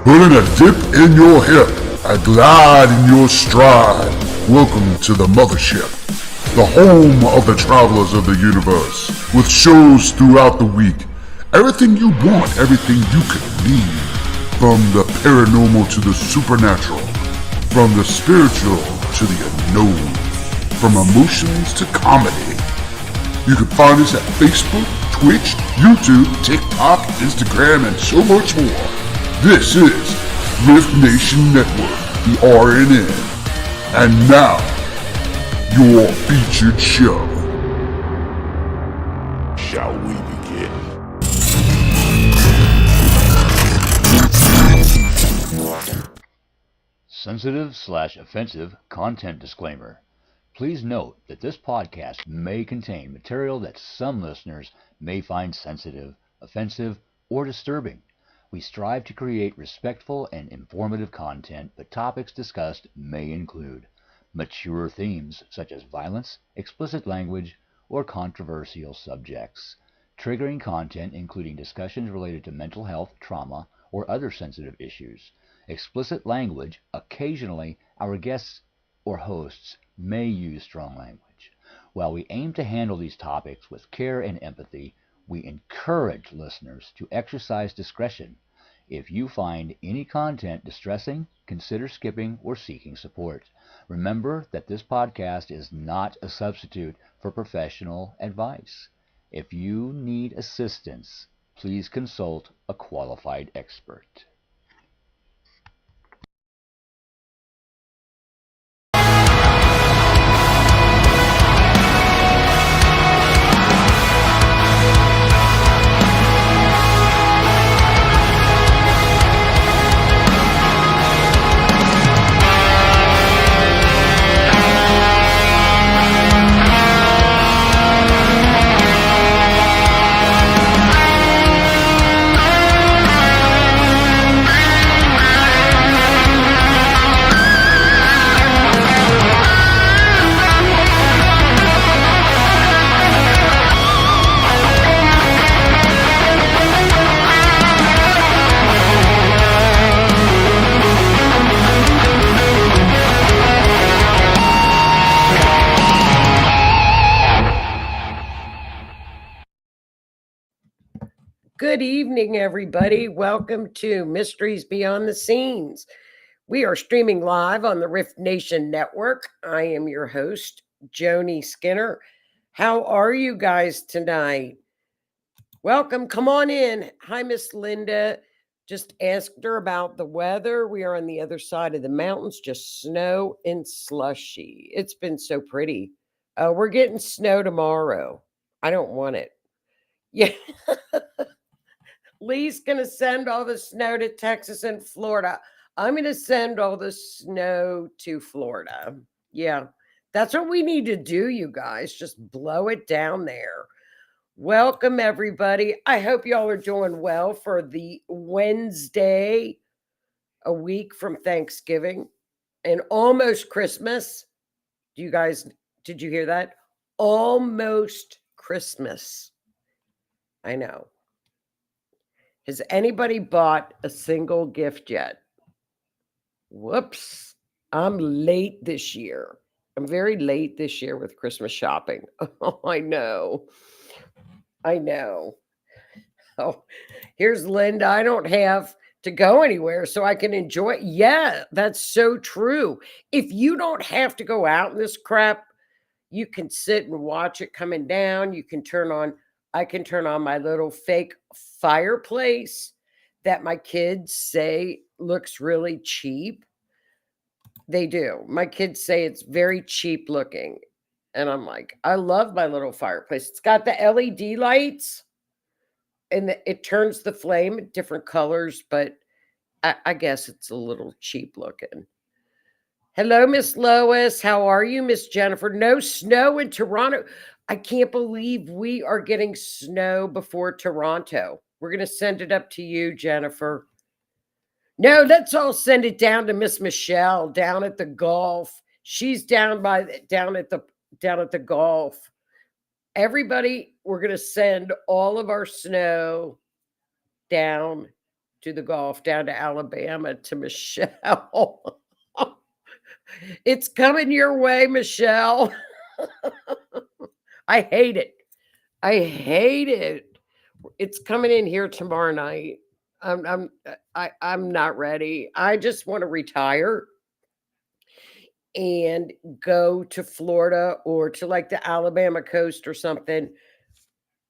Put in a dip in your hip, a glide in your stride. Welcome to the mothership, the home of the travelers of the universe, with shows throughout the week. Everything you want, everything you could need. From the paranormal to the supernatural, from the spiritual to the unknown, from emotions to comedy. You can find us at Facebook, Twitch, YouTube, TikTok, Instagram, and so much more. This is Rift Nation Network, the RNN. And now, your featured show. Shall we begin? Sensitive/offensive content disclaimer. Please note that this podcast may contain material that some listeners may find sensitive, offensive, or disturbing. We strive to create respectful and informative content, but topics discussed may include mature themes such as violence, explicit language, or controversial subjects, triggering content including discussions related to mental health, trauma, or other sensitive issues, explicit language. Occasionally, our guests or hosts may use strong language. While we aim to handle these topics with care and empathy, we encourage listeners to exercise discretion. If you find any content distressing, consider skipping or seeking support. Remember that this podcast is not a substitute for professional advice. If you need assistance, please consult a qualified expert. Good evening, everybody. Welcome to Mysteries Beyond the Scenes. We are streaming live on the Rift Nation Network. I am your host, Joni Skinner. How are you guys tonight? Welcome. Come on in. Hi, Miss Linda. Just asked her about the weather. We are on the other side of the mountains, just snow and slushy. It's been so pretty. We're getting snow tomorrow. I don't want it. Yeah. Lee's going to send all the snow to Texas and Florida. I'm going to send all the snow to Florida. Yeah, that's what we need to do, you guys. Just blow it down there. Welcome, everybody. I hope y'all are doing well for the Wednesday, a week from Thanksgiving and almost Christmas. Did you hear that? Almost Christmas. I know. Has anybody bought a single gift yet? Whoops. I'm late this year. I'm very late this year with Christmas shopping. Oh, I know. Oh, here's Linda. I don't have to go anywhere so I can enjoy. Yeah, that's so true. If you don't have to go out in this crap, you can sit and watch it coming down. I can turn on my little fake fireplace that my kids say looks really cheap. They do. My kids say it's very cheap looking. And I'm like, I love my little fireplace. It's got the LED lights and it turns the flame in different colors, but I guess it's a little cheap looking. Hello, Miss Lois. How are you, Miss Jennifer? No snow in Toronto. I can't believe we are getting snow before Toronto. We're going to send it up to you, Jennifer. No, let's all send it down to Miss Michelle down at the golf. She's down at the golf. Everybody, we're going to send all of our snow down to the Gulf, down to Alabama, to Michelle. It's coming your way, Michelle. I hate it. I hate it. It's coming in here tomorrow night. I'm not ready. I just want to retire and go to Florida or to like the Alabama coast or something,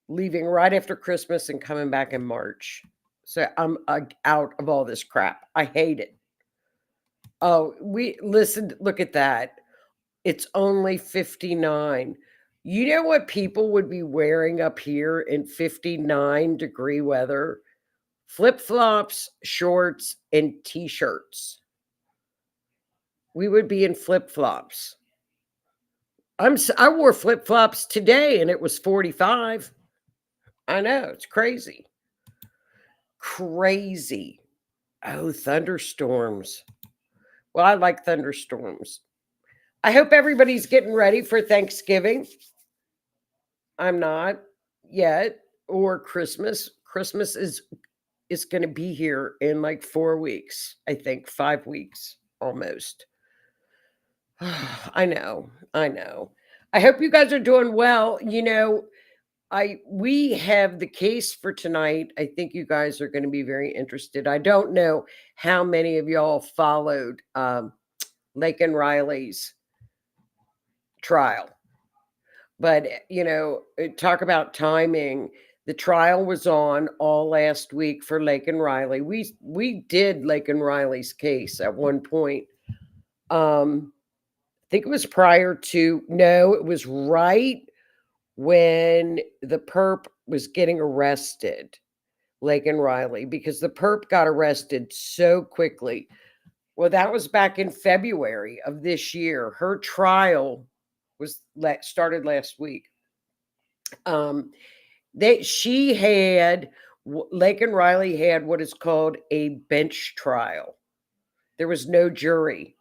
leaving right after Christmas and coming back in March. So I'm out of all this crap. I hate it. Oh, look at that. It's only 59. You know what people would be wearing up here in 59-degree weather? Flip-flops, shorts, and t-shirts. We would be in flip-flops. I wore flip-flops today and it was 45. I know, it's crazy. Crazy. Oh, thunderstorms. Well, I like thunderstorms. I hope everybody's getting ready for Thanksgiving. I'm not yet. Or Christmas. Christmas is going to be here in like 4 weeks. I think 5 weeks almost. I know. I hope you guys are doing well. We have the case for tonight. I think you guys are going to be very interested. I don't know how many of y'all followed Laken Riley's trial, but talk about timing. The trial was on all last week for Laken Riley. We did Laken Riley's case at one point. I think it was it was right when the perp was getting arrested, Laken Riley, because the perp got arrested so quickly. Well, that was back in February of this year. Her trial was started last week. Laken Riley had what is called a bench trial. There was no jury.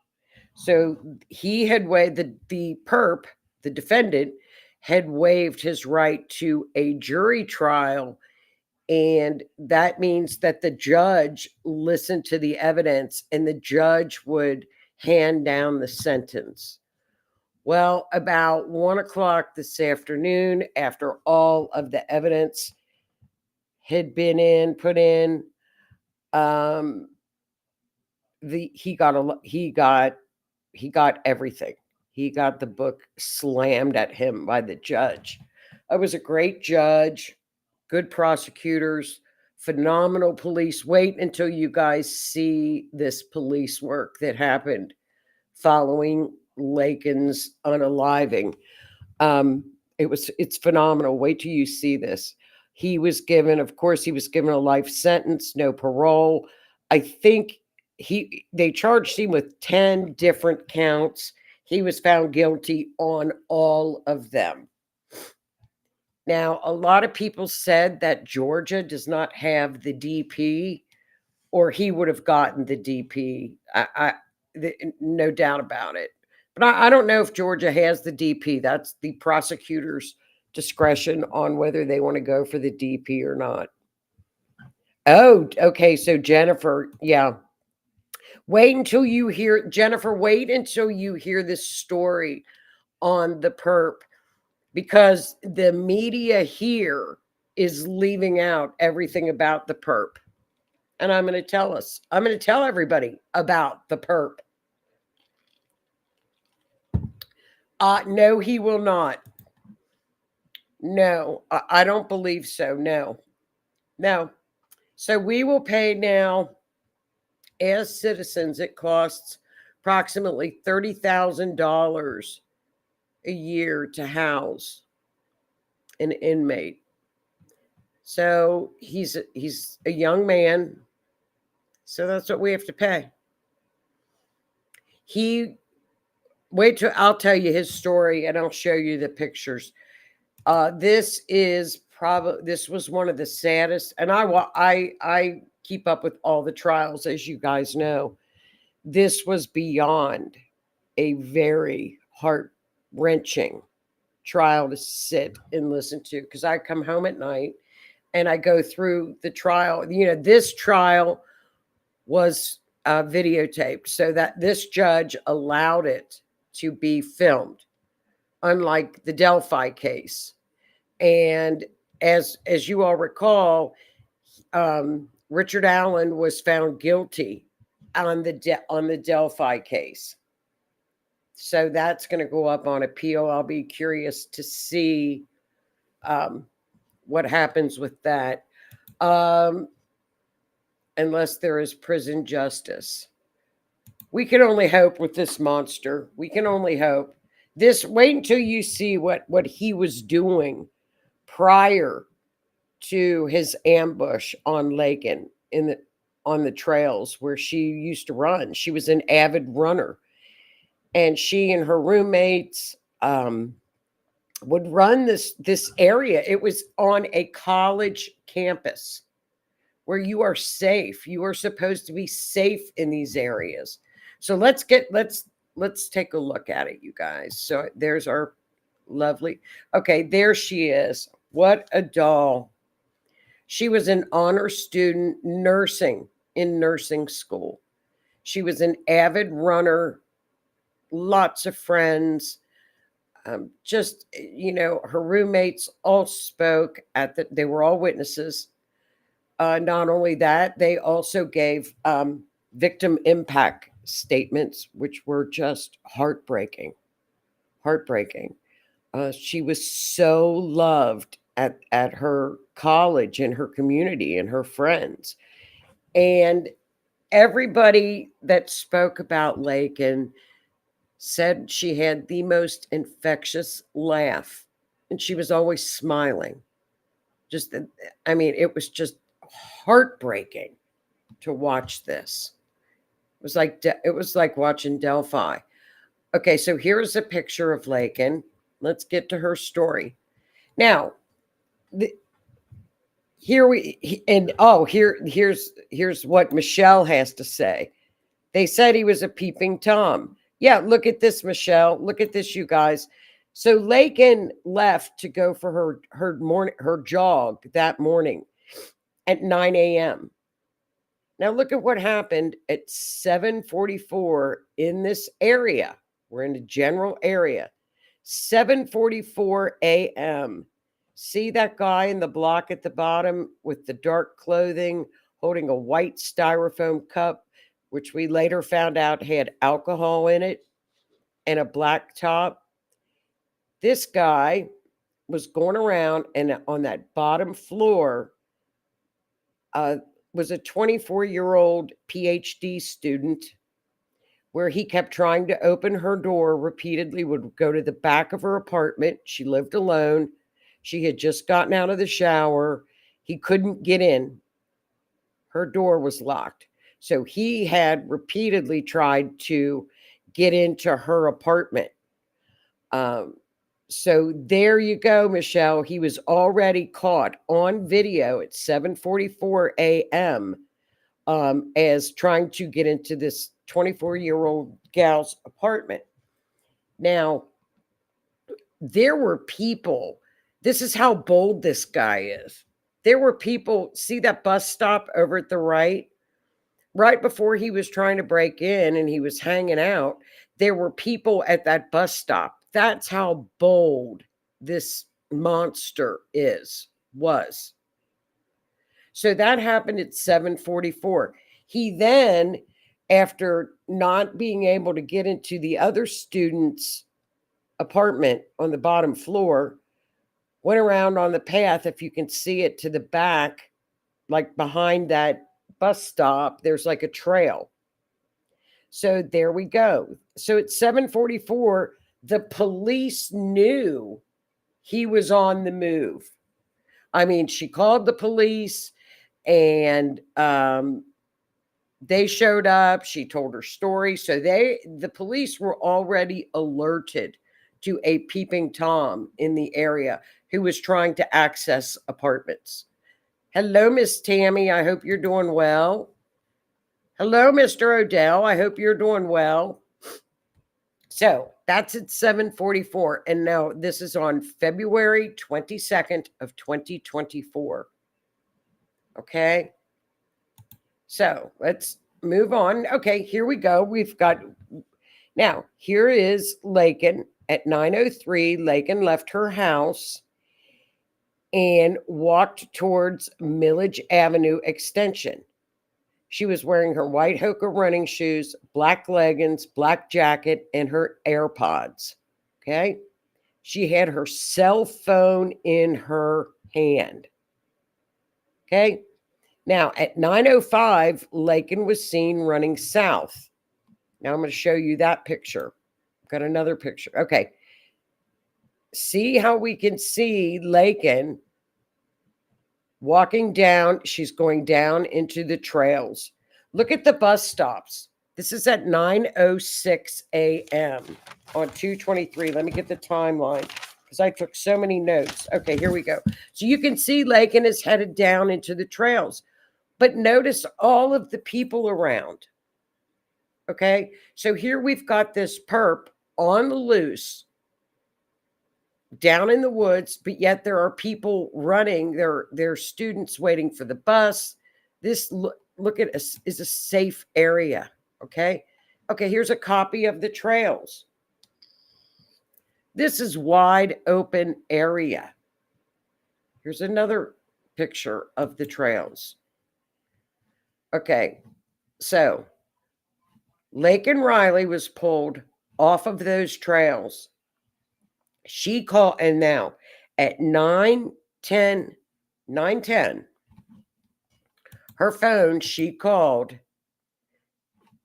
So he had the perp, the defendant, had waived his right to a jury trial. And that means that the judge listened to the evidence and the judge would hand down the sentence. Well, about 1:00 this afternoon, after all of the evidence had been put in, he got everything. He got the book slammed at him by the judge. It was a great judge, good prosecutors, phenomenal police. Wait until you guys see this police work that happened following Laken's unaliving. It's phenomenal. Wait till you see this. He was given a life sentence, no parole. I think they charged him with 10 different counts. He was found guilty on all of them. Now, a lot of people said that Georgia does not have the DP, or he would have gotten the DP. No doubt about it. But I don't know if Georgia has the DP. That's the prosecutor's discretion on whether they want to go for the DP or not. Oh, okay. So Jennifer, yeah. Wait until you hear this story on the perp, because the media here is leaving out everything about the perp. And I'm going to tell everybody about the perp. No, he will not. No, I don't believe so. No. So we will pay now, as citizens, it costs approximately $30,000 a year to house an inmate. So he's a young man. So that's what we have to pay. I'll tell you his story and I'll show you the pictures. This was one of the saddest, and I keep up with all the trials, as you guys know. This was beyond a very heart-wrenching trial to sit and listen to, because I come home at night, and I go through the trial. This trial was videotaped so that this judge allowed it to be filmed, unlike the Delphi case. And as you all recall, Richard Allen was found guilty on the Delphi case. So that's going to go up on appeal. I'll be curious to see what happens with that, unless there is prison justice. We can only hope with this monster. We can only hope. Wait until you see what he was doing prior to his ambush on Laken on the trails where she used to run. She was an avid runner, and she and her roommates would run this area. It was on a college campus where you are safe. You are supposed to be safe in these areas. So let's take a look at it, you guys. So there's our lovely. Okay, there she is. What a doll. She was an honor student in nursing school. She was an avid runner, lots of friends. Her roommates all spoke they were all witnesses. Not only that, they also gave victim impact statements, which were just heartbreaking. She was so loved at her college and her community and her friends. And everybody that spoke about Laken said she had the most infectious laugh, and she was always smiling. It was just heartbreaking to watch this. It was like watching Delphi. Okay, so here's a picture of Laken. Let's get to her story. Now, here's what Michelle has to say. They said he was a peeping Tom. Yeah, look at this, Michelle. Look at this, you guys. So Laken left to go for her jog that morning at 9 a.m. Now look at what happened at 7:44 in this area. We're in a general area. 7:44 a.m. See that guy in the block at the bottom with the dark clothing, holding a white styrofoam cup, which we later found out had alcohol in it, and a black top? This guy was going around, and on that bottom floor was a 24-year-old PhD student, where he kept trying to open her door repeatedly, would go to the back of her apartment. She lived alone. She had just gotten out of the shower. He couldn't get in. Her door was locked. So he had repeatedly tried to get into her apartment. So there you go, Michelle. He was already caught on video at 7:44 a.m. As trying to get into this 24-year-old gal's apartment. Now, there were people. This is how bold this guy is. There were people. See that bus stop over at the right? Right before he was trying to break in and he was hanging out, there were people at that bus stop. That's how bold this monster was. So that happened at 7:44. He then, after not being able to get into the other student's apartment on the bottom floor, went around on the path. If you can see it to the back, like behind that bus stop, there's like a trail. So there we go. So at 7:44, the police knew he was on the move. She called the police, and they showed up. She told her story. So the police were already alerted to a peeping Tom in the area who was trying to access apartments. Hello, Miss Tammy. I hope you're doing well. Hello, Mr. Odell. I hope you're doing well. So that's at 7:44. And now this is on February 22nd of 2024. Okay. So let's move on. Okay, here we go. We've got now here is Laken at 9:03. Laken left her house and walked towards Millage Avenue Extension. She was wearing her white Hoka running shoes, black leggings, black jacket, and her AirPods. Okay. She had her cell phone in her hand. Okay. Now at 9:05, Laken was seen running south. Now I'm going to show you that picture. Got another picture. Okay. See how we can see Laken walking down. She's going down into the trails. Look at the bus stops. This is at 9:06 a.m. on 223. Let me get the timeline because I took so many notes. Okay, here we go. So you can see Laken is headed down into the trails, but notice all of the people around. Okay, so here we've got this perp on the loose down in the woods, but yet there are people running. There are students waiting for the bus. This look at us is a safe area. Okay. Okay. Here's a copy of the trails. This is wide open area. Here's another picture of the trails. Okay. So Laken Riley was pulled off of those trails. She called, and now at 9:10, her phone, she called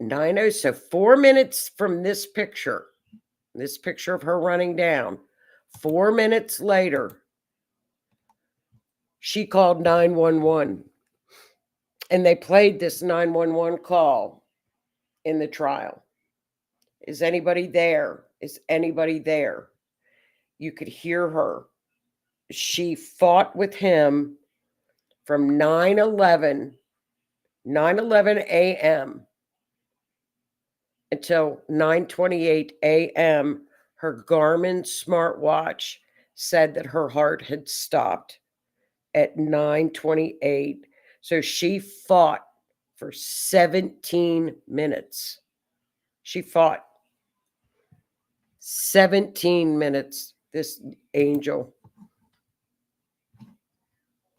90. So 4 minutes from this picture of her running down, 4 minutes later, she called 911. And they played this 911 call in the trial. Is anybody there? Is anybody there? You could hear her. She fought with him from 9:11 a.m. until 9:28 a.m. Her Garmin smartwatch said that her heart had stopped at 9:28. So she fought for 17 minutes. She fought 17 minutes, this angel.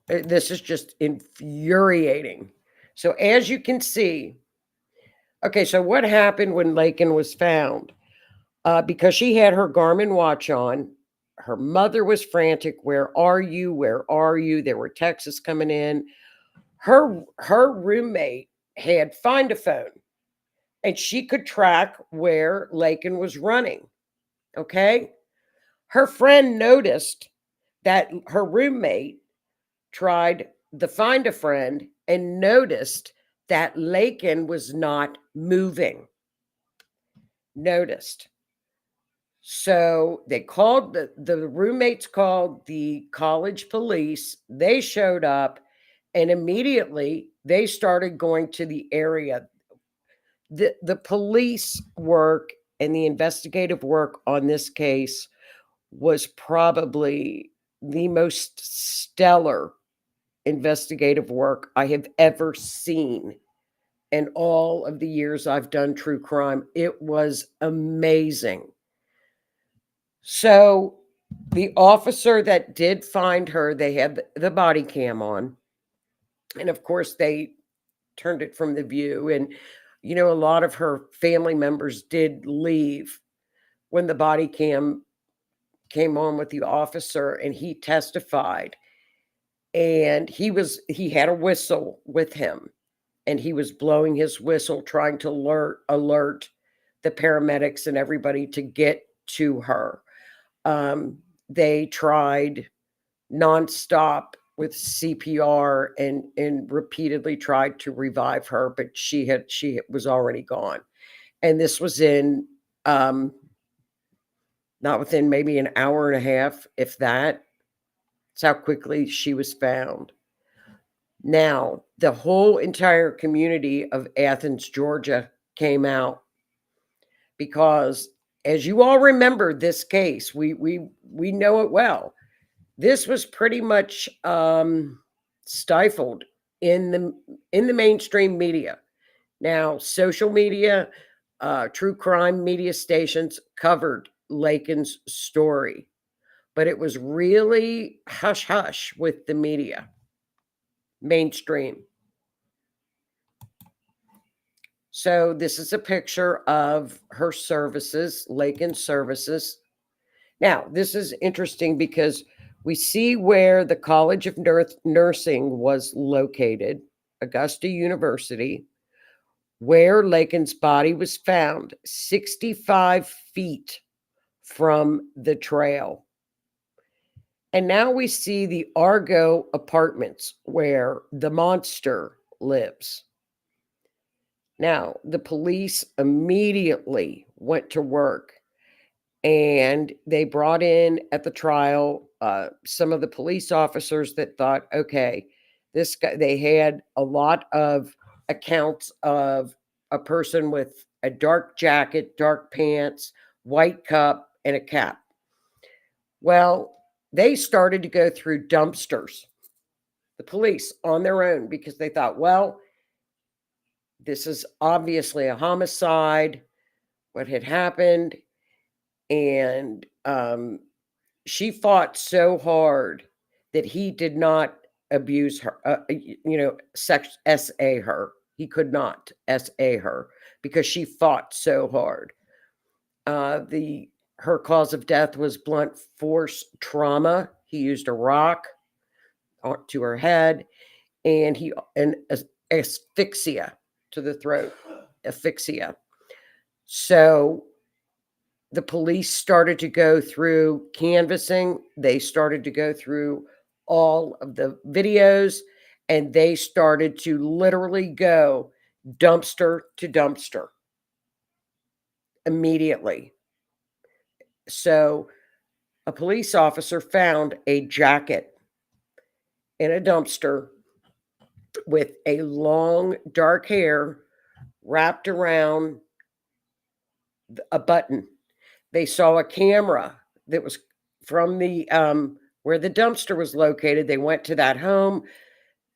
This is just infuriating. So as you can see, okay, so what happened when Laken was found? Because she had her Garmin watch on, her mother was frantic. Where are you? Where are you? There were texts coming in. Her roommate had Find a Phone, and she could track where Laken was running. Okay. Her friend noticed that her roommate tried the Find a Friend and noticed that Laken was not moving. Noticed. So they called, the roommates called the college police. They showed up and immediately they started going to the area. The police work and the investigative work on this case was probably the most stellar investigative work I have ever seen in all of the years I've done true crime. It was amazing. So the officer that did find her, they had the body cam on. And of course, they turned it from the view. And, you know, a lot of her family members did leave when the body cam came on with the officer, and he testified. And he had a whistle with him, and he was blowing his whistle, trying to alert the paramedics and everybody to get to her. They tried nonstop with CPR and repeatedly tried to revive her, but she was already gone. And this was in not within maybe an hour and a half, if that. That's how quickly she was found. Now, the whole entire community of Athens, Georgia came out because, as you all remember this case, we know it well. This was pretty much stifled in the mainstream media. Now, social media, true crime media stations covered Laken's story, but it was really hush hush with the media, mainstream. So this is a picture of her services, Laken services. Now, this is interesting because we see where the College of Nursing was located, Augusta University, where Laken's body was found 65 feet from the trail. And now we see the Argo Apartments where the monster lives. Now, the police immediately went to work and they brought in at the trial some of the police officers that thought, okay, this guy, they had a lot of accounts of a person with a dark jacket, dark pants, white cup, and a cap. Well, they started to go through dumpsters, the police on their own, because they thought, well, this is obviously a homicide, what had happened. And she fought so hard that he did not abuse her, SA her. He could not SA her because she fought so hard. Her cause of death was blunt force trauma. He used a rock to her head, and asphyxia to the throat, asphyxia. So the police started to go through canvassing. They started to go through all of the videos, and they started to literally go dumpster to dumpster immediately. So a police officer found a jacket in a dumpster with a long dark hair wrapped around a button. They saw a camera that was from the where the dumpster was located. They went to that home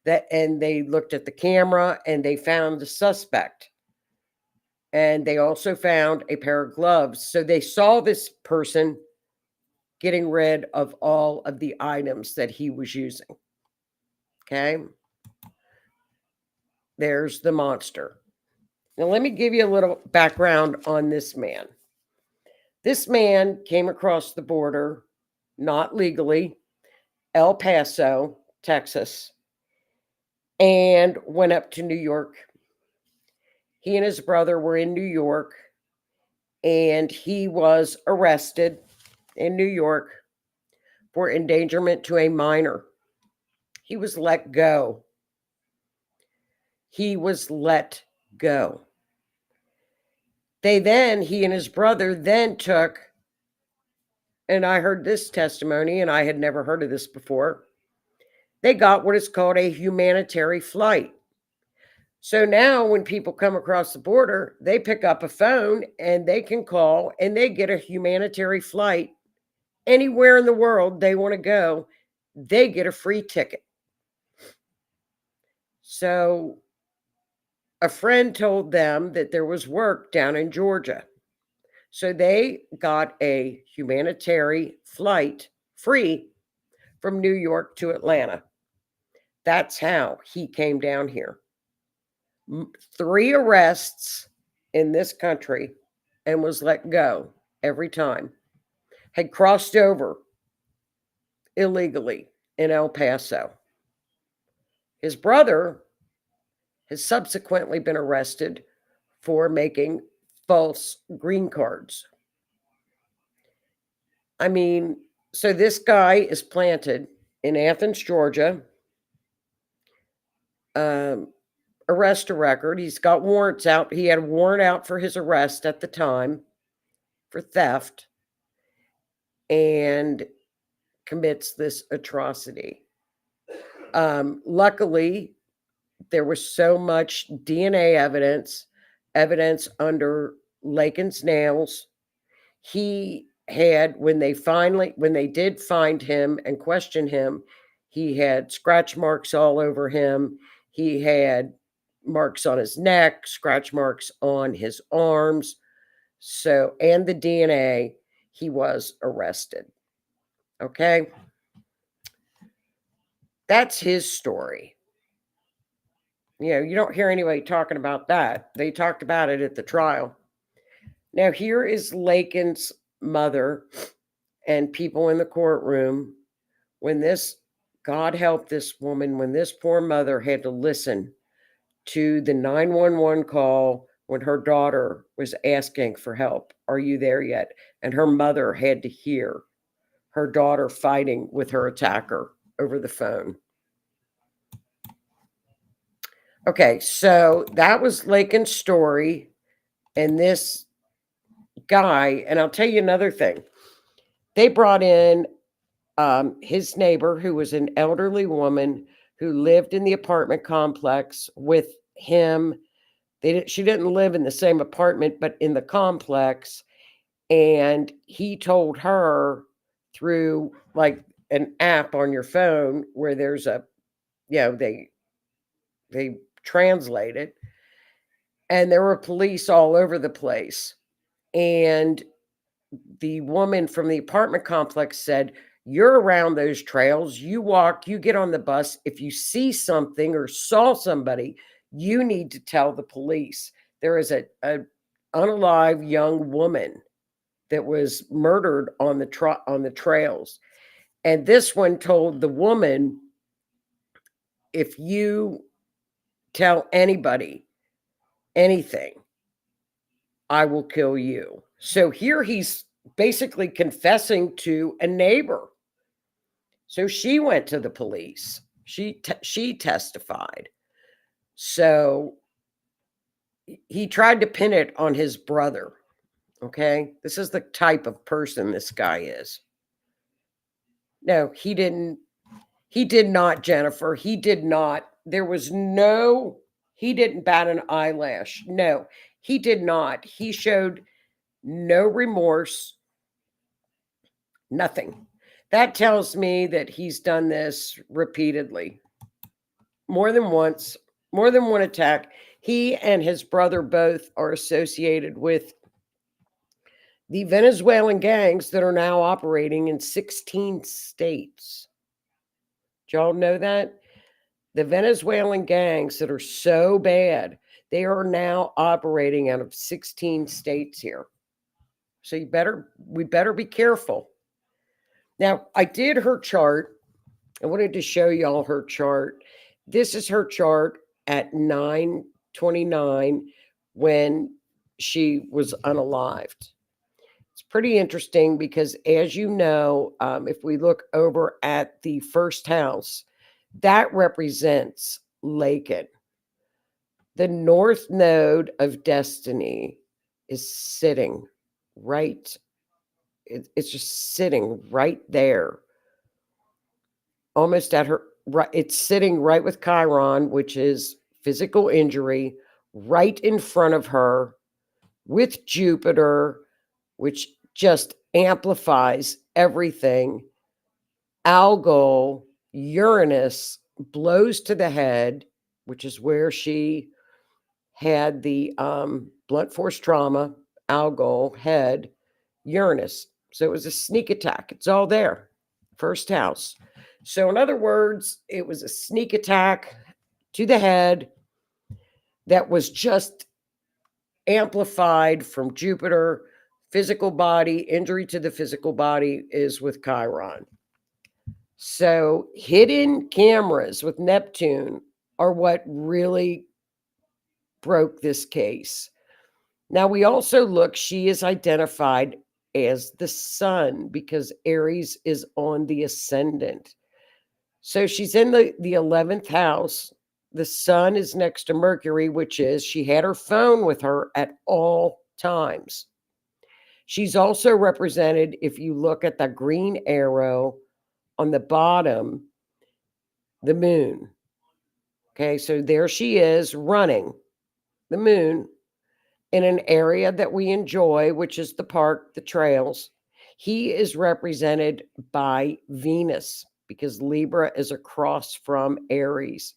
and they looked at the camera and they found the suspect. And they also found a pair of gloves. So they saw this person getting rid of all of the items that he was using. Okay. There's the monster. Now, let me give you a little background on this man. This man came across the border, not legally, El Paso, Texas, and went up to New York. He and his brother were in New York, and he was arrested in New York for endangerment to a minor. He was let go. He was let go. He and his brother then took, and I heard this testimony, and I had never heard of this before. They got what is called a humanitarian flight. So now when people come across the border, they pick up a phone and they can call and they get a humanitarian flight anywhere in the world they want to go. They get a free ticket. So a friend told them that there was work down in Georgia. So they got a humanitarian flight free from New York to Atlanta. That's how he came down here. 3 arrests in this country and was let go every time. Had crossed over illegally in El Paso. His brother has subsequently been arrested for making false green cards. I mean, so this guy is planted in Athens, Georgia. Arrest a record. He's got warrants out. He had a warrant out for his arrest at the time for theft and commits this atrocity. Luckily, there was so much DNA evidence under Laken's nails. He had, when they did find him and question him, he had scratch marks all over him. He had marks on his neck, scratch marks on his arms. So, and the DNA, he was arrested. Okay. That's his story. You don't hear anybody talking about that. They talked about it at the trial. Now, here is Laken's mother and people in the courtroom when this, God help this woman, when this poor mother had to listen to the 911 call when her daughter was asking for help. Are you there yet? And her mother had to hear her daughter fighting with her attacker over the phone. Okay, so that was Laken's story. And this guy, and I'll tell you another thing. They brought in his neighbor, who was an elderly woman who lived in the apartment complex with him. She didn't live in the same apartment, but in the complex. And he told her through like an app on your phone where there's a, they translate it. And there were police all over the place. And the woman from the apartment complex said, you're around those trails, you walk, you get on the bus. If you see something or saw somebody, you need to tell the police. There is a unalive young woman that was murdered on the trails. And this one told the woman, if you tell anybody anything, I will kill you. So here he's basically confessing to a neighbor. So she went to the police. She testified. So he tried to pin it on his brother. Okay. This is the type of person this guy is. No, he didn't. He did not, Jennifer. He did not. There was no, he didn't bat an eyelash. No, he did not. He showed no remorse, nothing. That tells me that he's done this repeatedly, more than once, more than one attack. He and his brother both are associated with the Venezuelan gangs that are now operating in 16 states. Did y'all know that? The Venezuelan gangs that are so bad, they are now operating out of 16 states here. So we better be careful. Now, I did her chart. I wanted to show y'all her chart. This is her chart at 9/29 when she was unalived. It's pretty interesting because, as you know, if we look over at the first house, that represents Laken. The north node of destiny is sitting right. It's just sitting right there, almost at her. Right, it's sitting right with Chiron, which is physical injury, right in front of her, with Jupiter, which just amplifies everything. Algol, Uranus blows to the head, which is where she had the blunt force trauma. Algol, head, Uranus. So it was a sneak attack. It's all there. First house. So in other words, it was a sneak attack to the head that was just amplified from Jupiter. Physical body, injury to the physical body is with Chiron. So hidden cameras with Neptune are what really broke this case. Now we also look, she is identified as the sun because Aries is on the ascendant. So she's in the 11th house. The sun is next to Mercury, which is she had her phone with her at all times. She's also represented, if you look at the green arrow on the bottom, the moon. Okay, so there she is running the moon in an area that we enjoy, which is the park, the trails. He is represented by Venus because Libra is across from Aries.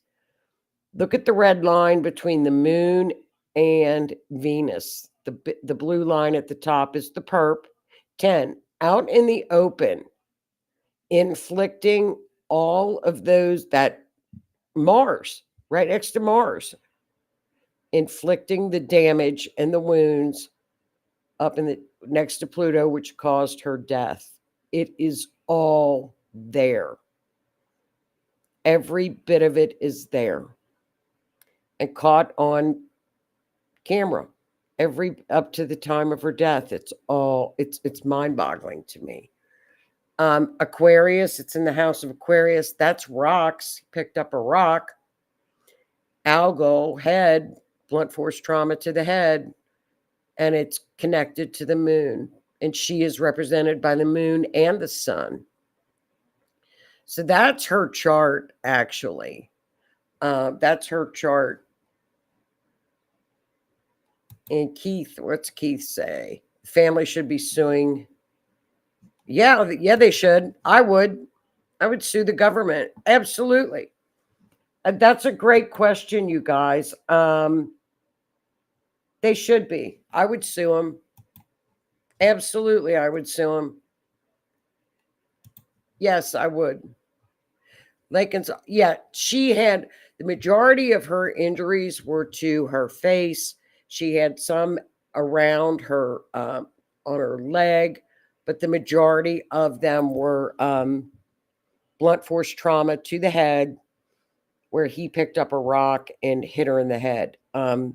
Look at the red line between the moon and Venus. The blue line at the top is the perp. 10, out in the open, inflicting all of those, that Mars, right next to Mars, inflicting the damage and the wounds up in the next to Pluto, which caused her death. It is all there. Every bit of it is there and caught on camera. Every up to the time of her death, it's mind-boggling to me. Aquarius, it's in the house of Aquarius. That's rocks. Picked up a rock. Algal, head, blunt force trauma to the head, and it's connected to the moon. And she is represented by the moon and the sun. So that's her chart, actually. That's her chart. And Keith, what's Keith say? Family should be suing. Yeah, they should. I would sue the government. Absolutely. That's a great question, you guys. They should be. I would sue them. Absolutely, I would sue them. Yes, I would. Laken's, yeah, she had the majority of her injuries were to her face. She had some around her on her leg, but the majority of them were blunt force trauma to the head, where he picked up a rock and hit her in the head, and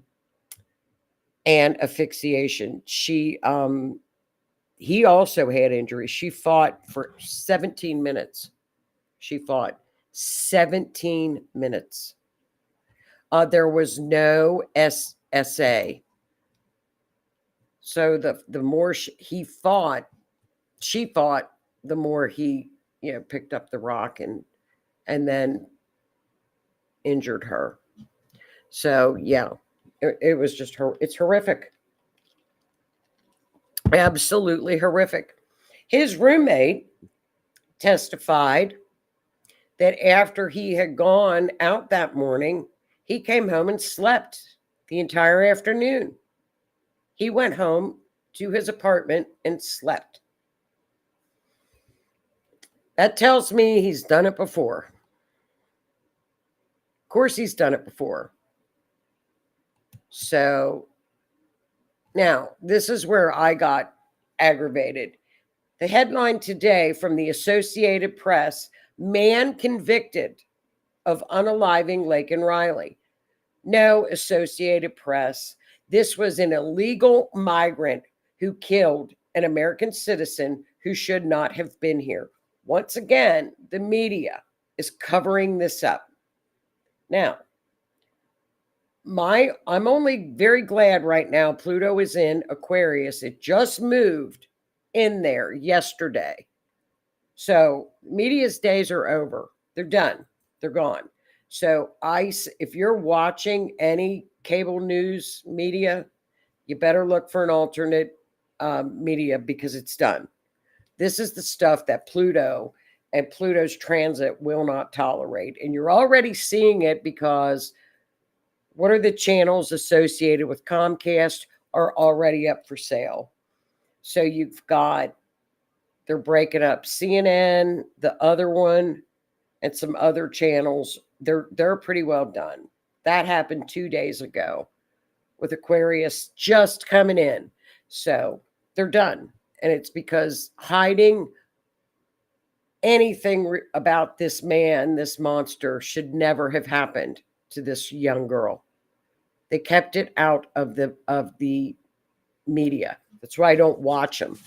asphyxiation. He also had injuries. She fought for 17 minutes. She fought 17 minutes. There was no SA. So the more he fought, she fought, the more he picked up the rock and then injured her. So yeah, it was just her. It's horrific. Absolutely horrific. His roommate testified that after he had gone out that morning, he came home and slept the entire afternoon. He went home to his apartment and slept. That tells me he's done it before. Of course, he's done it before. So now, this is where I got aggravated. The headline today from the Associated Press: man convicted of unaliving Laken Riley. No, Associated Press. This was an illegal migrant who killed an American citizen who should not have been here. Once again, the media is covering this up. Now, I'm only very glad right now Pluto is in Aquarius. It just moved in there yesterday. So media's days are over. They're done. They're gone. So if you're watching any cable news media, you better look for an alternate media, because it's done. This is the stuff that Pluto and Pluto's transit will not tolerate. And you're already seeing it, because what are the channels associated with Comcast are already up for sale. So you've got, they're breaking up CNN, the other one, and some other channels. They're pretty well done. That happened 2 days ago with Aquarius just coming in. So they're done. And it's because hiding anything about this man, this monster, should never have happened to this young girl. They kept it out of the media. That's why I don't watch them.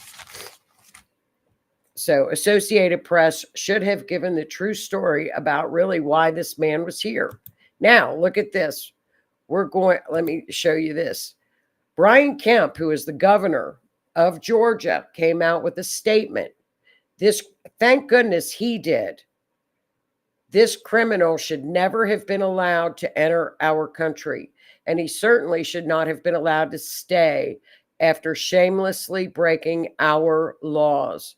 So Associated Press should have given the true story about really why this man was here. Now, look at this. Let me show you this. Brian Kemp, who is the governor of Georgia, came out with a statement. Thank goodness he did. This criminal should never have been allowed to enter our country, and he certainly should not have been allowed to stay after shamelessly breaking our laws.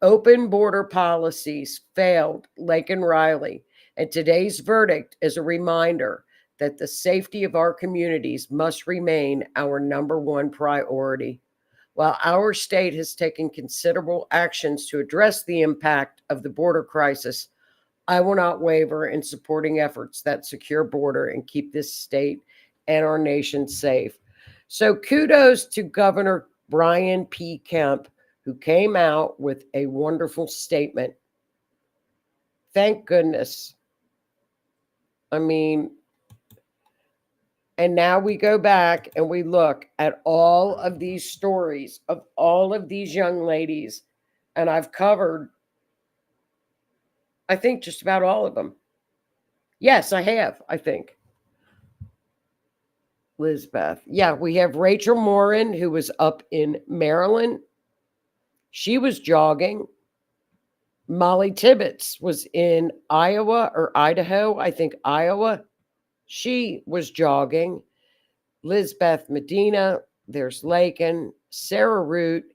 Open border policies failed Laken Riley, and today's verdict is a reminder that the safety of our communities must remain our number one priority. While our state has taken considerable actions to address the impact of the border crisis, I will not waver in supporting efforts that secure border and keep this state and our nation safe. So kudos to Governor Brian P. Kemp, who came out with a wonderful statement. Thank goodness. I mean, and now we go back and we look at all of these stories of all of these young ladies, and I've covered, I think, just about all of them. Yes, I have, I think. Lizbeth. Yeah, we have Rachel Morin, who was up in Maryland. She was jogging. Molly Tibbetts was in Iowa or Idaho, I think Iowa. She was jogging. Lizbeth Medina, there's Laken, Sarah Root,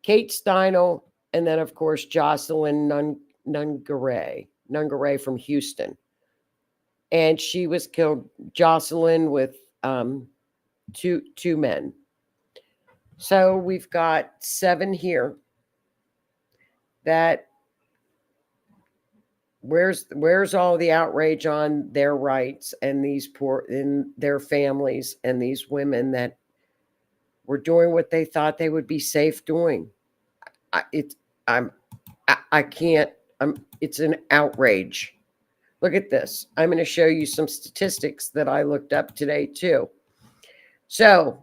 Kate Steinel, and then, of course, Jocelyn Nungaray from Houston. And she was killed, Jocelyn, with two men. So we've got 7 here. That where's all the outrage on their rights and these poor in their families and these women that were doing what they thought they would be safe doing? It's an outrage. Look at this. I'm going to show you some statistics that I looked up today too. So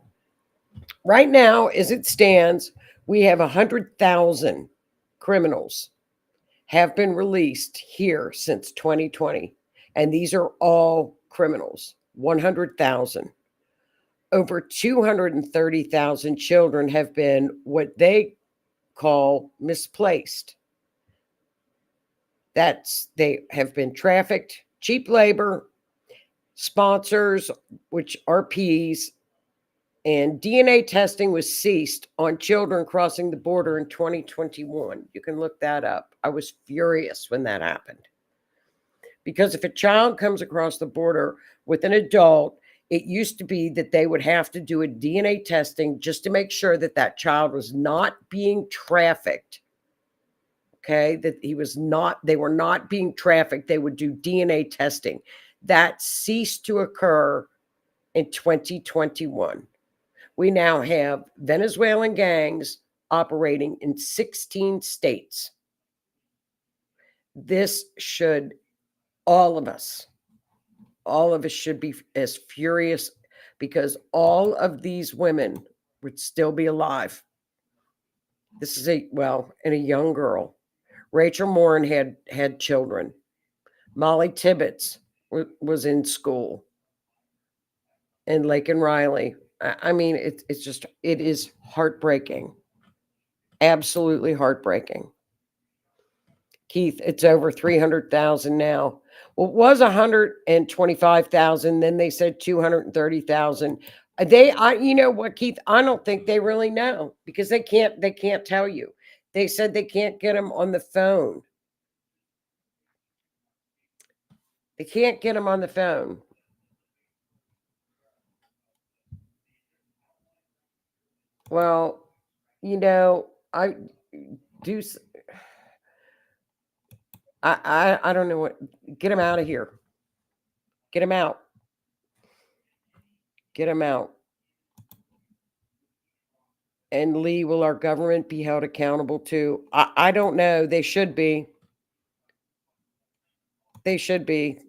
right now, as it stands, we have 100,000 criminals have been released here since 2020. And these are all criminals, 100,000. Over 230,000 children have been what they call misplaced. They have been trafficked, cheap labor, sponsors, which are Ps, and DNA testing was ceased on children crossing the border in 2021. You can look that up. I was furious when that happened. Because if a child comes across the border with an adult, it used to be that they would have to do a DNA testing just to make sure that that child was not being trafficked. Okay, that they were not being trafficked. They would do DNA testing. That ceased to occur in 2021. We now have Venezuelan gangs operating in 16 states. This should, all of us should be as furious, because all of these women would still be alive. This is and a young girl. Rachel Morin had children. Molly Tibbetts was in school. And Laken Riley. I mean, it is heartbreaking. Absolutely heartbreaking. Keith, it's over 300,000 now. Well, it was 125,000. Then they said 230,000. You know what, Keith? I don't think they really know, because they can't tell you. They said they can't get them on the phone. They can't get them on the phone. Well, you know, I don't know what. Get him out of here. Get him out. Get him out. And Lee, will our government be held accountable too? I don't know. They should be. They should be.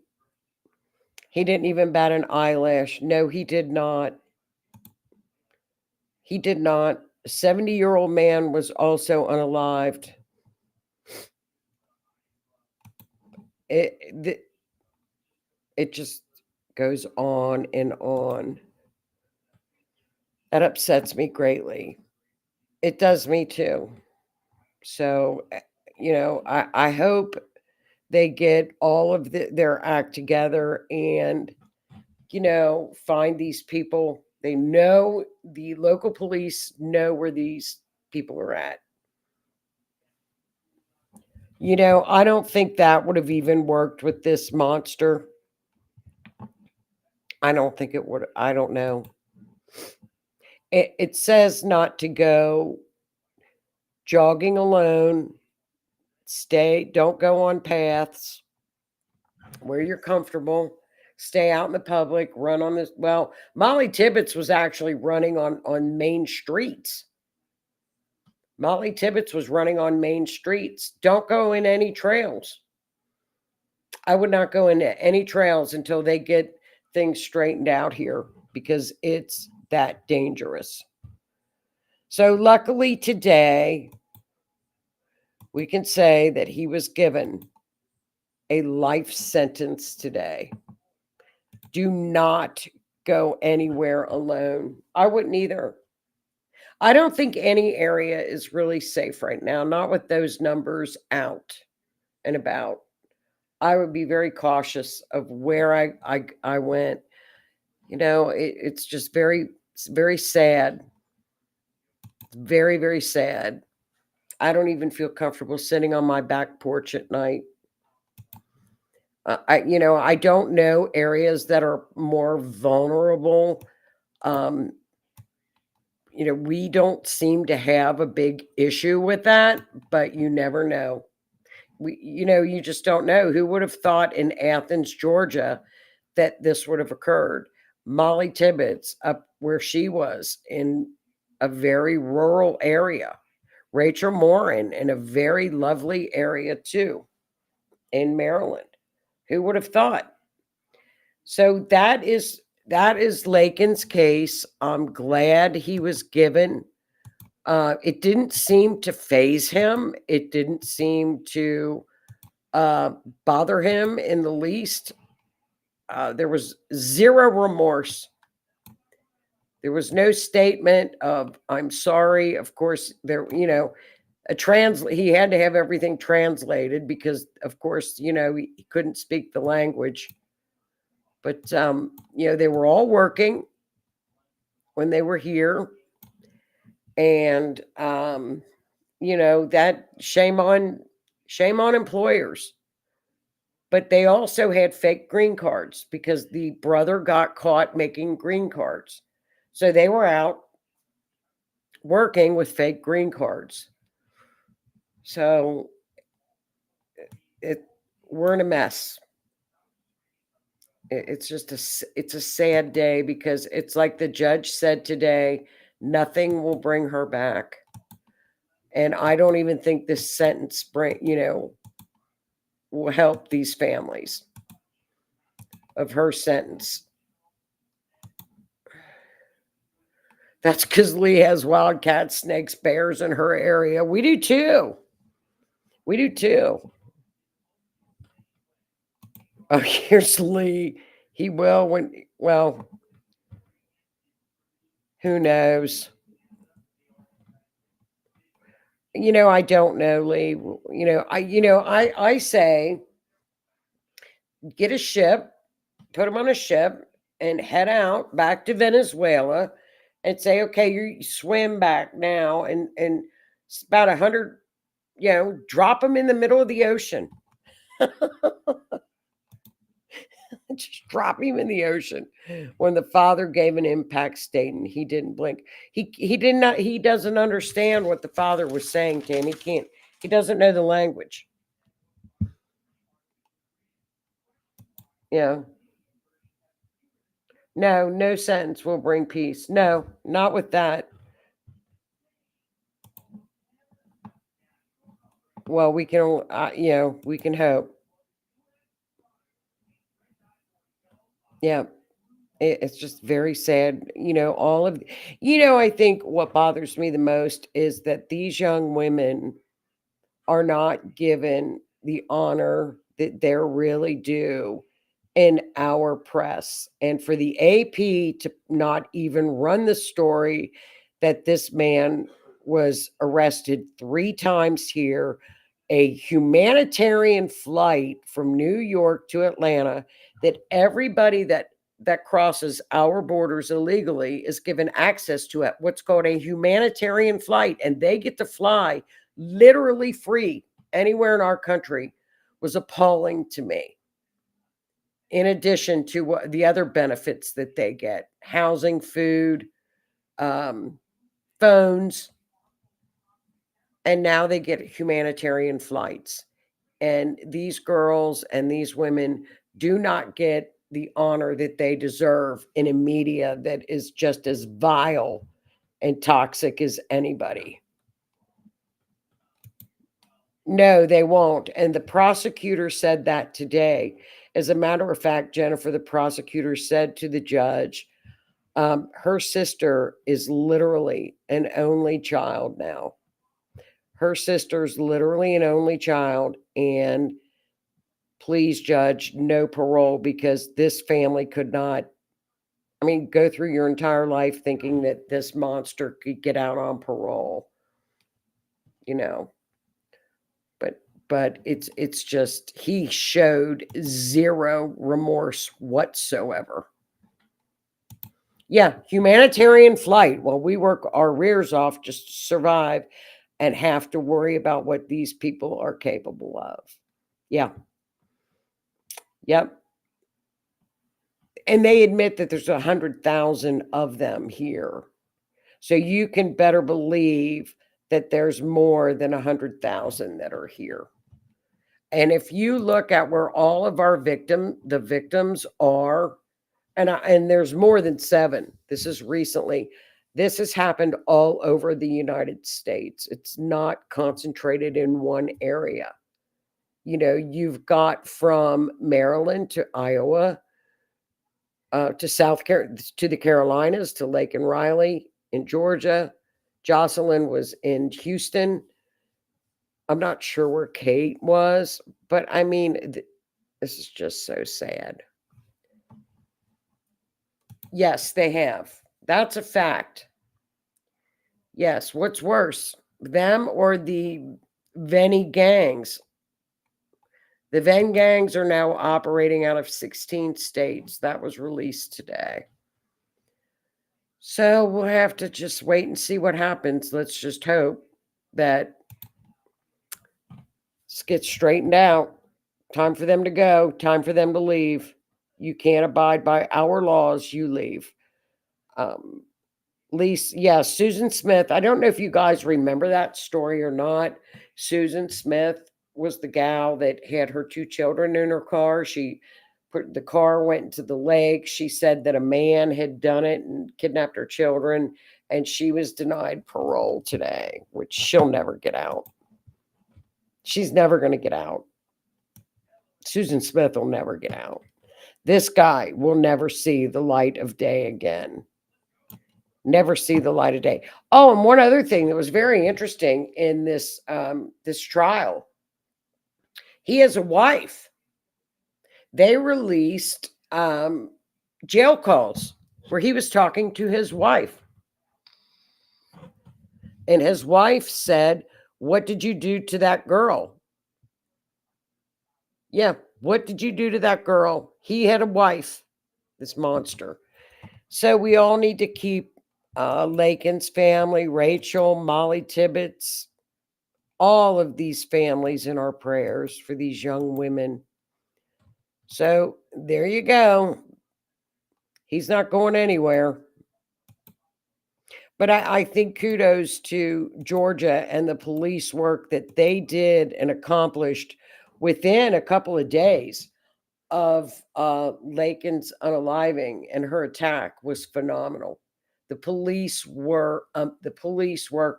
He didn't even bat an eyelash. No, he did not. He did not. A 70-year-old man was also unalived. It just goes on and on. That upsets me greatly. It does me too. So, I hope they get all of their act together and, find these people. They know, the local police know where these people are at. I don't think that would have even worked with this monster. I don't think it would. I don't know. It says not to go jogging alone. Don't go on paths where you're comfortable. Stay out in the public, run on this. Well, Molly Tibbetts was actually running on main streets. Molly Tibbetts was running on main streets. Don't go in any trails. I would not go into any trails until they get things straightened out here because it's that dangerous. So, luckily today, we can say that he was given a life sentence today. Do not go anywhere alone. I wouldn't either. I don't think any area is really safe right now, not with those numbers out and about. I would be very cautious of where I went. It's just very sad. Very, very sad. I don't even feel comfortable sitting on my back porch at night. I don't know areas that are more vulnerable. Um, we don't seem to have a big issue with that, but you never know. You just don't know. Who would have thought in Athens, Georgia, that this would have occurred? Molly Tibbetts, up where she was in a very rural area. Rachel Morin in a very lovely area too, in Maryland. Who would have thought? So that is Laken's case. I'm glad he was given. It didn't seem to faze him. It didn't seem to bother him in the least. There was zero remorse. There was no statement of "I'm sorry." Of course, he had to have everything translated because, of course, he couldn't speak the language. But they were all working when they were here, and that shame on employers. But they also had fake green cards because the brother got caught making green cards. So they were out working with fake green cards. So we're in a mess. It's a sad day because it's like the judge said today, nothing will bring her back. And I don't even think this sentence will help these families of her sentence. That's because Lee has wildcats, snakes, bears in her area. We do too. Oh, here's Lee. He will who knows? I don't know, Lee. I say get a ship, put them on a ship, and head out back to Venezuela, and say, okay, you swim back now, and it's about 100. Drop them in the middle of the ocean. Just drop him in the ocean. When the father gave an impact statement, he didn't blink. He doesn't understand what the father was saying to him. He doesn't know the language. No sentence will bring peace. No, not with that. Well, we can hope. Yeah. It's just very sad. I think what bothers me the most is that these young women are not given the honor that they're really due in our press. And for the AP to not even run the story that this man was arrested 3 times here, a humanitarian flight from New York to Atlanta, that everybody that crosses our borders illegally is given access to what's called a humanitarian flight, and they get to fly literally free anywhere in our country, was appalling to me. in addition to what the other benefits that they get: housing, food, phones, and now they get humanitarian flights. And these girls and these women do not get the honor that they deserve in a media that is just as vile and toxic as anybody. No, they won't. And the prosecutor said that today. As a matter of fact, Jennifer, the prosecutor said to the judge, her sister is literally an only child now. Her sister's literally an only child. And please, judge, no parole, because this family could not, I mean, go through your entire life thinking that this monster could get out on parole, you know. But it's just, he showed zero remorse whatsoever. Yeah, humanitarian flight while we work our rears off just to survive and have to worry about what these people are capable of. Yeah. Yep. And they admit that there's 100,000 of them here. So you can better believe that there's more than 100,000 that are here. And if you look at where all of our the victims are, and there's more than 7. This is recently. This has happened all over the United States. It's not concentrated in one area. You know, you've got from Maryland to Iowa, to to the Carolinas, to Laken Riley in Georgia. Jocelyn was in Houston. I'm not sure where Kate was, but I mean, this is just so sad. Yes, they have. That's a fact. Yes. What's worse, them or the Venny gangs? The Venn gangs are now operating out of 16 states. That was released today. So we'll have to just wait and see what happens. Let's just hope that this gets straightened out. Time for them to go. Time for them to leave. You can't abide by our laws. You leave. Lisa, yeah, Susan Smith. I don't know if you guys remember that story or not. Susan Smith was the gal that had her 2 children in her car. The car went into the lake. She said that a man had done it and kidnapped her children, and she was denied parole today, which she'll never get out. She's never going to get out. Susan Smith will never get out. This guy will never see the light of day again. Never see the light of day. Oh, and one other thing that was very interesting in this trial, he has a wife. They released jail calls where he was talking to his wife, and his wife said, "What did you do to that girl?" Yeah, what did you do to that girl? He had a wife, this monster. So we all need to keep Laken's family, Rachel, Molly Tibbetts, all of these families in our prayers for these young women. So there you go. He's not going anywhere. But I think kudos to Georgia and the police work that they did and accomplished within a couple of days of Laken's unaliving, and her attack was phenomenal. The police work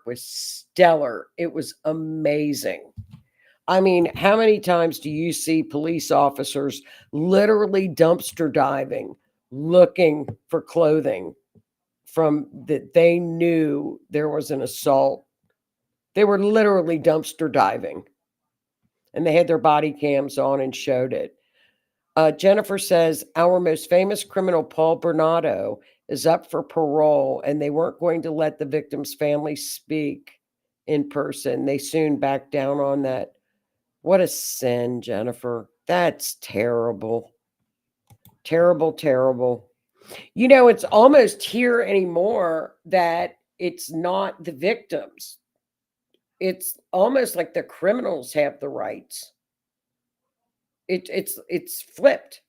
was stellar. It was amazing. I mean, how many times do you see police officers literally dumpster diving, looking for clothing from that they knew there was an assault? They were literally dumpster diving, and they had their body cams on and showed it. Jennifer says, our most famous criminal, Paul Bernardo, is up for parole, and they weren't going to let the victim's family speak in person. They soon backed down on that. What a sin, Jennifer. That's terrible. Terrible, terrible. You know, it's almost here anymore that it's not the victims. It's almost like the criminals have the rights. It's flipped.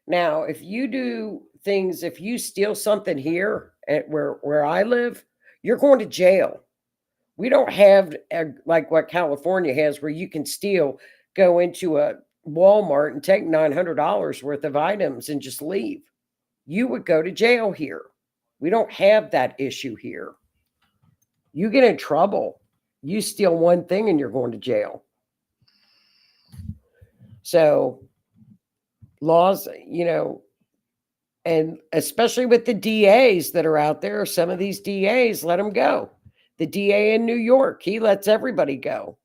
Now, if you do things, if you steal something here at where I live, you're going to jail. We don't have like what California has, where you can steal, go into a Walmart and take $900 worth of items and just leave. You would go to jail here. We don't have that issue here. You get in trouble. You steal one thing and you're going to jail. So laws, and especially with the DAs that are out there, some of these DAs let them go. The DA in New York, he lets everybody go.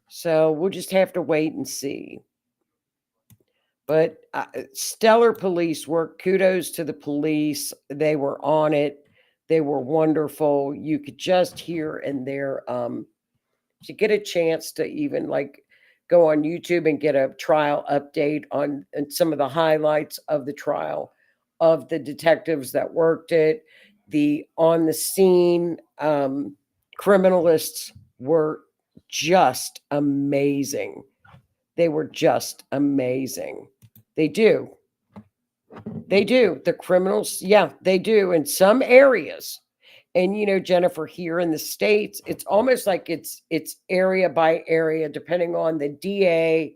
So we'll just have to wait and see. But stellar police work. Kudos to the police. They were on it. They were wonderful. You could just hear and there. To get a chance to even like go on YouTube and get a trial update on and some of the highlights of the trial, of the detectives that worked it, the on the scene criminalists were just amazing. They were just amazing. They do. The criminals, yeah, they do in some areas. And Jennifer, here in the States, it's almost like it's area by area, depending on the DA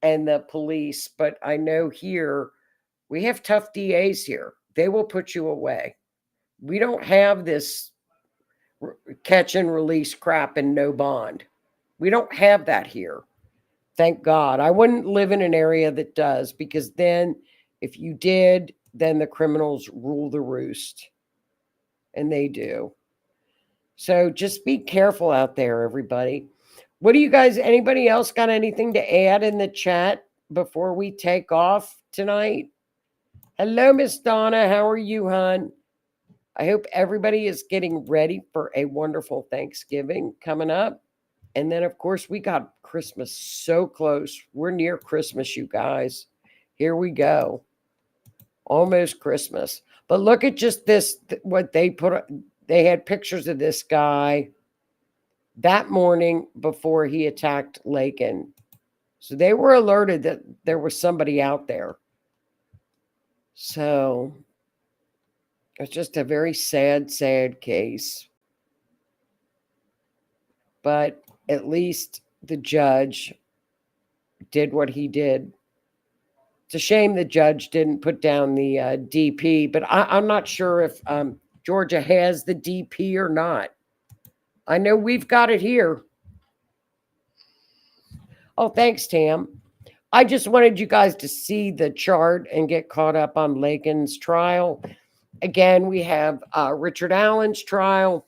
and the police. But I know here we have tough DAs here. They will put you away. We don't have this catch and release crap and no bond. We don't have that here. Thank God. I wouldn't live in an area that does, because then if you did, then the criminals rule the roost. And they do. So just be careful out there, everybody. What do you guys, anybody else got anything to add in the chat before we take off tonight? Hello, Miss Donna. How are you, hon? I hope everybody is getting ready for a wonderful Thanksgiving coming up. And then, of course, we got Christmas so close. We're near Christmas, you guys. Here we go. Almost Christmas. But look at just this, what they put. They had pictures of this guy that morning before he attacked Laken. So they were alerted that there was somebody out there. So it's just a very sad, sad case. But at least the judge did what he did. It's a shame the judge didn't put down the DP, but I'm not sure if Georgia has the DP or not. I know we've got it here. Oh, thanks, Tam. I just wanted you guys to see the chart and get caught up on Laken's trial. Again, we have Richard Allen's trial,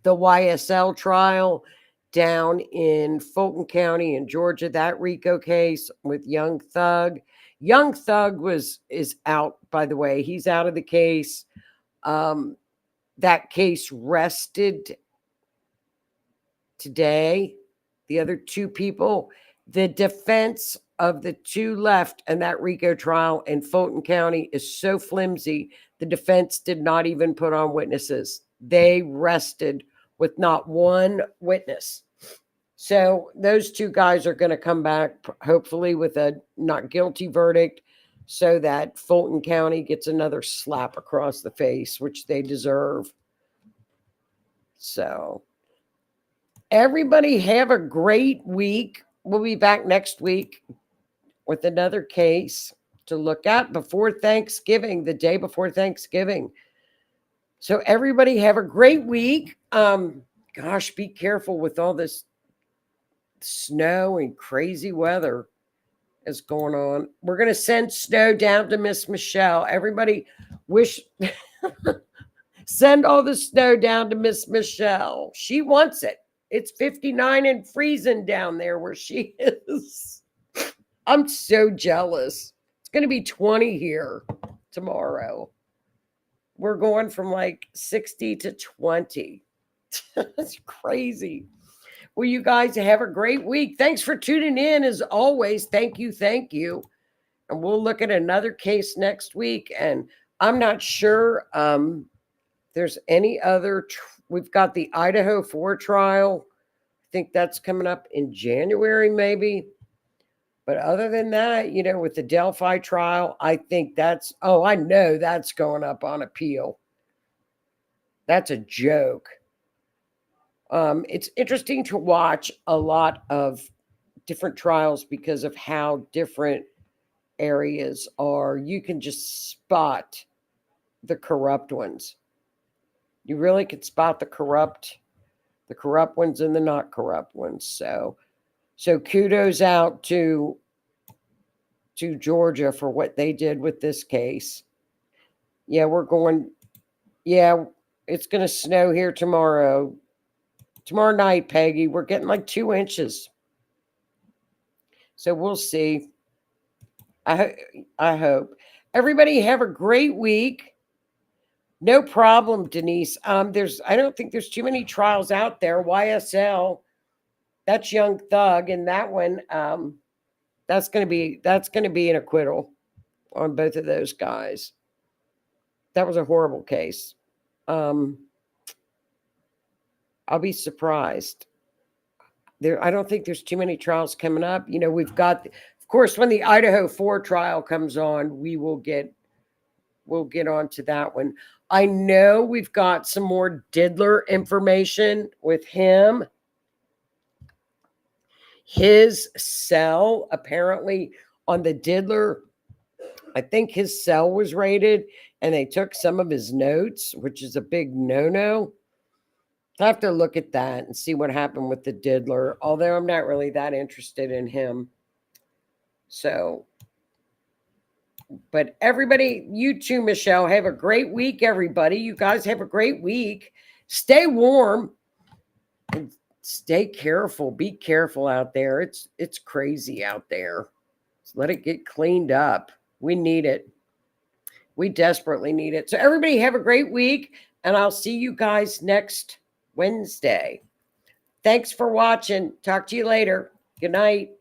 the YSL trial down in Fulton County in Georgia, that RICO case with Young Thug. Young Thug is out, by the way. He's out of the case. That case rested today. The other two people, the defense of the two left in that RICO trial in Fulton County is so flimsy, the defense did not even put on witnesses. They rested with not one witness. So those two guys are going to come back, hopefully, with a not guilty verdict, so that Fulton County gets another slap across the face, which they deserve. So everybody have a great week. We'll be back next week with another case to look at before Thanksgiving, the day before Thanksgiving. So everybody have a great week. Gosh, be careful with all this snow and crazy weather is going on. We're going to send snow down to Miss Michelle. Everybody send all the snow down to Miss Michelle. She wants it. It's 59 and freezing down there where she is. I'm so jealous. It's going to be 20 here tomorrow. We're going from like 60 to 20. That's crazy. Well, you guys have a great week. Thanks for tuning in. As always, thank you. And we'll look at another case next week. And I'm not sure there's any other. We've got the Idaho 4 trial. I think that's coming up in January, maybe. But other than that, with the Delphi trial, I think I know that's going up on appeal. That's a joke. It's interesting to watch a lot of different trials because of how different areas are. You can just spot the corrupt ones. You really can spot the corrupt ones and the not corrupt ones. So kudos out to Georgia for what they did with this case. Yeah, it's going to snow here tomorrow. Tomorrow night, Peggy, we're getting like 2 inches. So we'll see. I hope. Everybody have a great week. No problem, Denise. I don't think there's too many trials out there. YSL, that's Young Thug, and that one, that's going to be an acquittal on both of those guys. That was a horrible case. I'll be surprised. I don't think there's too many trials coming up. We've got, of course, when the Idaho 4 trial comes on, we'll get onto that one. I know we've got some more Diddler information with him. His cell, apparently on the Diddler, I think his cell was raided and they took some of his notes, which is a big no-no. I have to look at that and see what happened with the Diddler, although I'm not really that interested in him. So, but everybody, you too, Michelle, have a great week, everybody. You guys have a great week. Stay warm and stay careful. Be careful out there. It's crazy out there. So let it get cleaned up. We need it. We desperately need it. So everybody have a great week, and I'll see you guys next Wednesday. Thanks for watching. Talk to you later. Good night.